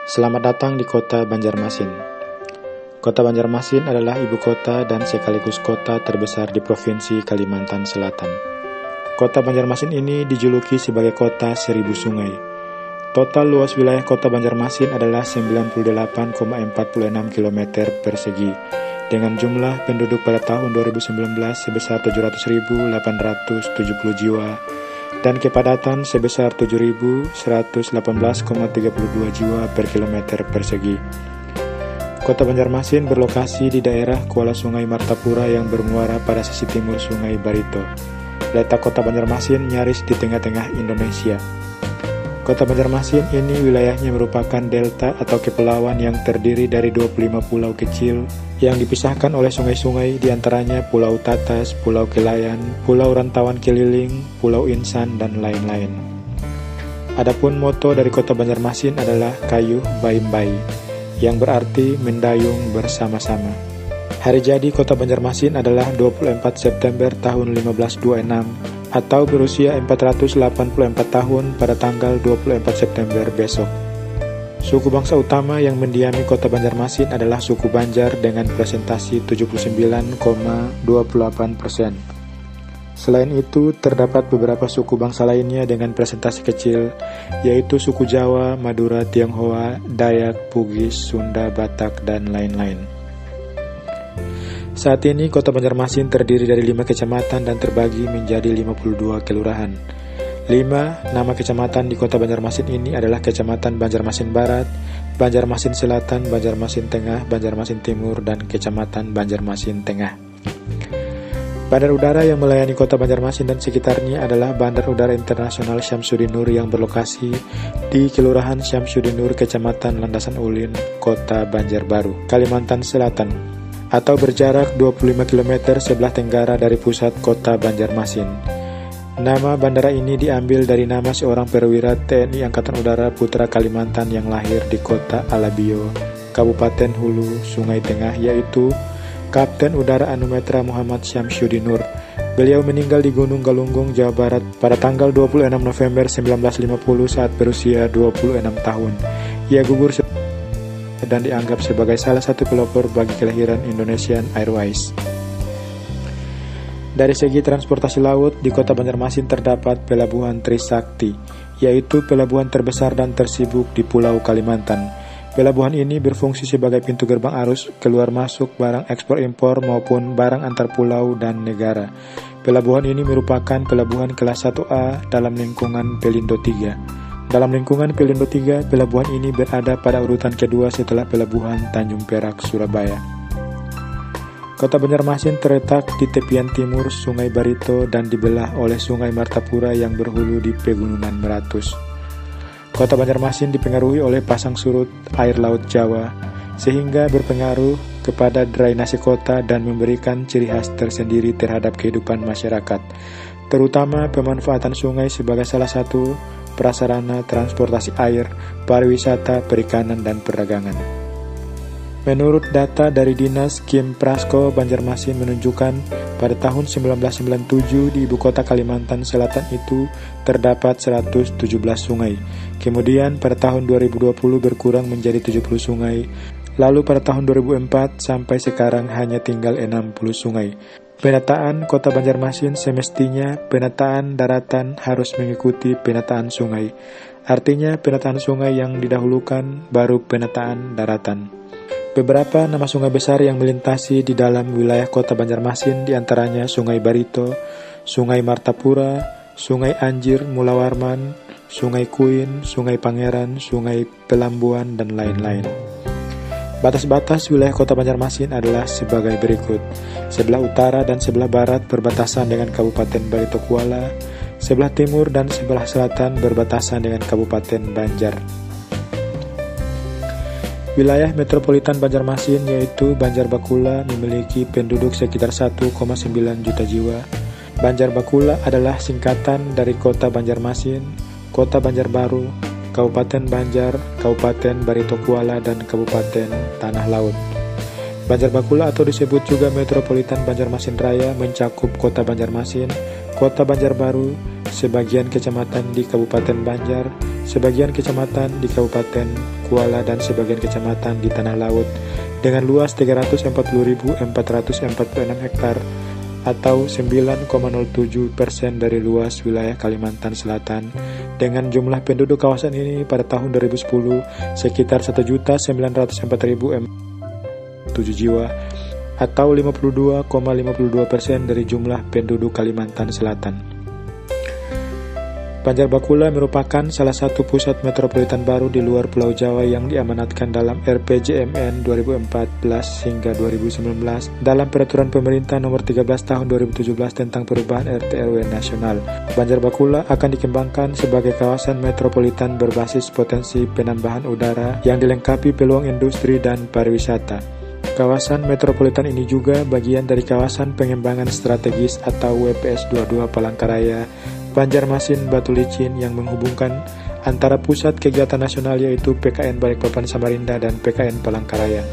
Selamat datang di kota Banjarmasin. Kota Banjarmasin adalah ibu kota dan sekaligus kota terbesar di Provinsi Kalimantan Selatan. Kota Banjarmasin ini dijuluki sebagai kota 1000 sungai. Total luas wilayah kota Banjarmasin adalah 98,46 km persegi, dengan jumlah penduduk pada tahun 2019 sebesar 700.870 jiwa, dan kepadatan sebesar 7.118,32 jiwa per kilometer persegi. Kota Banjarmasin berlokasi di daerah Kuala Sungai Martapura yang bermuara pada sisi timur Sungai Barito. Letak kota Banjarmasin nyaris di tengah-tengah Indonesia. Kota Banjarmasin ini wilayahnya merupakan delta atau kepulauan yang terdiri dari 25 pulau kecil yang dipisahkan oleh sungai-sungai, diantaranya Pulau Tatas, Pulau Kelayan, Pulau Rantauan Keliling, Pulau Insan, dan lain-lain. Adapun moto dari kota Banjarmasin adalah Kayuh Baim-Bai, yang berarti mendayung bersama-sama. Hari jadi kota Banjarmasin adalah 24 September tahun 1526 atau berusia 484 tahun pada tanggal 24 September besok. Suku bangsa utama yang mendiami kota Banjarmasin adalah suku Banjar dengan presentasi 79,28%. Selain itu, terdapat beberapa suku bangsa lainnya dengan presentasi kecil, yaitu suku Jawa, Madura, Tionghoa, Dayak, Bugis, Sunda, Batak, dan lain-lain. Saat ini kota Banjarmasin terdiri dari 5 kecamatan dan terbagi menjadi 52 kelurahan. 5 nama kecamatan di kota Banjarmasin ini adalah Kecamatan Banjarmasin Barat, Banjarmasin Selatan, Banjarmasin Tengah, Banjarmasin Timur, dan Kecamatan Banjarmasin Tengah. Bandar udara yang melayani kota Banjarmasin dan sekitarnya adalah Bandar Udara Internasional Syamsuddin Nur yang berlokasi di Kelurahan Syamsuddin Nur, Kecamatan Landasan Ulin, Kota Banjarbaru, Kalimantan Selatan, atau berjarak 25 km sebelah tenggara dari pusat kota Banjarmasin. Nama bandara ini diambil dari nama seorang perwira TNI Angkatan Udara putra Kalimantan yang lahir di kota Alabio, Kabupaten Hulu, Sungai Tengah, yaitu Kapten Udara Anumerta Muhammad Syamsuddin Nur. Beliau meninggal di Gunung Galunggung, Jawa Barat pada tanggal 26 November 1950 saat berusia 26 tahun. Ia gugur dan dianggap sebagai salah satu pelopor bagi kelahiran Indonesian Airways. Dari segi transportasi laut, di kota Banjarmasin terdapat Pelabuhan Trisakti, yaitu pelabuhan terbesar dan tersibuk di Pulau Kalimantan. Pelabuhan ini berfungsi sebagai pintu gerbang arus keluar masuk barang ekspor impor maupun barang antar pulau dan negara. Pelabuhan ini merupakan pelabuhan kelas 1A dalam lingkungan Pelindo 3. Dalam lingkungan Pelindo 3, pelabuhan ini berada pada urutan kedua setelah Pelabuhan Tanjung Perak, Surabaya. Kota Banjarmasin terletak di tepian timur Sungai Barito dan dibelah oleh Sungai Martapura yang berhulu di Pegunungan Meratus. Kota Banjarmasin dipengaruhi oleh pasang surut air laut Jawa, sehingga berpengaruh kepada drainase kota dan memberikan ciri khas tersendiri terhadap kehidupan masyarakat, terutama pemanfaatan sungai sebagai salah satu prasarana transportasi air, pariwisata, perikanan, dan perdagangan. Menurut data dari Dinas Kim Prasko Banjarmasin menunjukkan pada tahun 1997 di ibu kota Kalimantan Selatan itu terdapat 117 sungai. Kemudian pada tahun 2020 berkurang menjadi 70 sungai. Lalu pada tahun 2004 sampai sekarang hanya tinggal 60 sungai. Penataan kota Banjarmasin semestinya penataan daratan harus mengikuti penataan sungai. Artinya penataan sungai yang didahulukan baru penataan daratan. Beberapa nama sungai besar yang melintasi di dalam wilayah kota Banjarmasin diantaranya Sungai Barito, Sungai Martapura, Sungai Anjir Mulawarman, Sungai Kuin, Sungai Pangeran, Sungai Pelambuan, dan lain-lain. Batas-batas wilayah kota Banjarmasin adalah sebagai berikut. Sebelah utara dan sebelah barat berbatasan dengan Kabupaten Barito Kuala, sebelah timur dan sebelah selatan berbatasan dengan Kabupaten Banjar. Wilayah metropolitan Banjarmasin yaitu Banjarbakula memiliki penduduk sekitar 1,9 juta jiwa. Banjarbakula adalah singkatan dari Kota Banjarmasin, Kota Banjarbaru, Kabupaten Banjar, Kabupaten Barito Kuala, dan Kabupaten Tanah Laut. Banjarbakula atau disebut juga Metropolitan Banjarmasin Raya mencakup Kota Banjarmasin, Kota Banjarbaru, sebagian kecamatan di Kabupaten Banjar, sebagian kecamatan di Kabupaten Kuala, dan sebagian kecamatan di Tanah Laut dengan luas 340.446 hektar atau 9,07% dari luas wilayah Kalimantan Selatan. Dengan jumlah penduduk kawasan ini pada tahun 2010 sekitar 1.904.007 jiwa atau 52,52% dari jumlah penduduk Kalimantan Selatan. Banjarbakula merupakan salah satu pusat metropolitan baru di luar Pulau Jawa yang diamanatkan dalam RPJMN 2014 hingga 2019 dalam Peraturan Pemerintah Nomor 13 Tahun 2017 tentang perubahan RT/RW nasional. Banjarbakula akan dikembangkan sebagai kawasan metropolitan berbasis potensi penambahan udara yang dilengkapi peluang industri dan pariwisata. Kawasan metropolitan ini juga bagian dari kawasan pengembangan strategis atau WPS 22 Palangkaraya, Banjarmasin, Batu Licin yang menghubungkan antara pusat kegiatan nasional yaitu PKN Balikpapan Samarinda dan PKN Palangkaraya.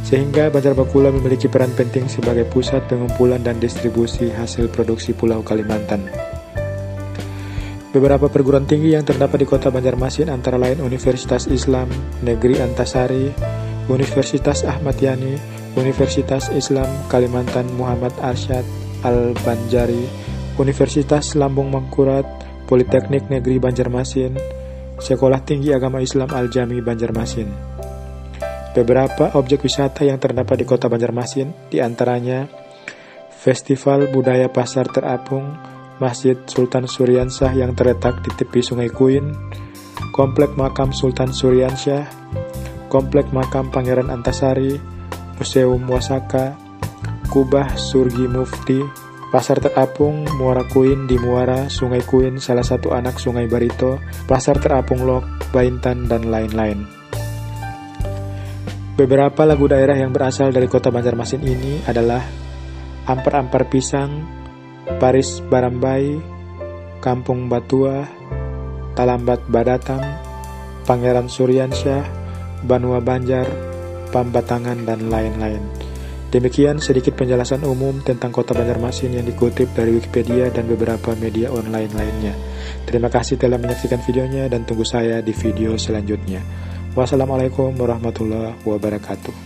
Sehingga Banjarbakula memiliki peran penting sebagai pusat pengumpulan dan distribusi hasil produksi Pulau Kalimantan. Beberapa perguruan tinggi yang terdapat di Kota Banjarmasin antara lain Universitas Islam Negeri Antasari, Universitas Ahmad Yani, Universitas Islam Kalimantan Muhammad Arsyad Al-Banjari, Universitas Lambung Mangkurat, Politeknik Negeri Banjarmasin, Sekolah Tinggi Agama Islam Al-Jami Banjarmasin. Beberapa objek wisata yang terdapat di Kota Banjarmasin, diantaranya Festival Budaya Pasar Terapung, Masjid Sultan Suryansyah yang terletak di tepi Sungai Kuin, Komplek Makam Sultan Suryansyah, Komplek Makam Pangeran Antasari, Museum Wasaka, Kubah Surgi Mufti, Pasar Terapung, Muara Kuin di Muara, Sungai Kuin, salah satu anak Sungai Barito, Pasar Terapung Lok, Baintan, dan lain-lain. Beberapa lagu daerah yang berasal dari Kota Banjarmasin ini adalah Ampar-Ampar Pisang, Paris Barambai, Kampung Batua, Talambat Badatam, Pangeran Suryansyah, Banua Banjar, Pambatangan, dan lain-lain. Demikian sedikit penjelasan umum tentang Kota Banjarmasin yang dikutip dari Wikipedia dan beberapa media online lainnya. Terima kasih telah menyaksikan videonya dan tunggu saya di video selanjutnya. Wassalamualaikum warahmatullahi wabarakatuh.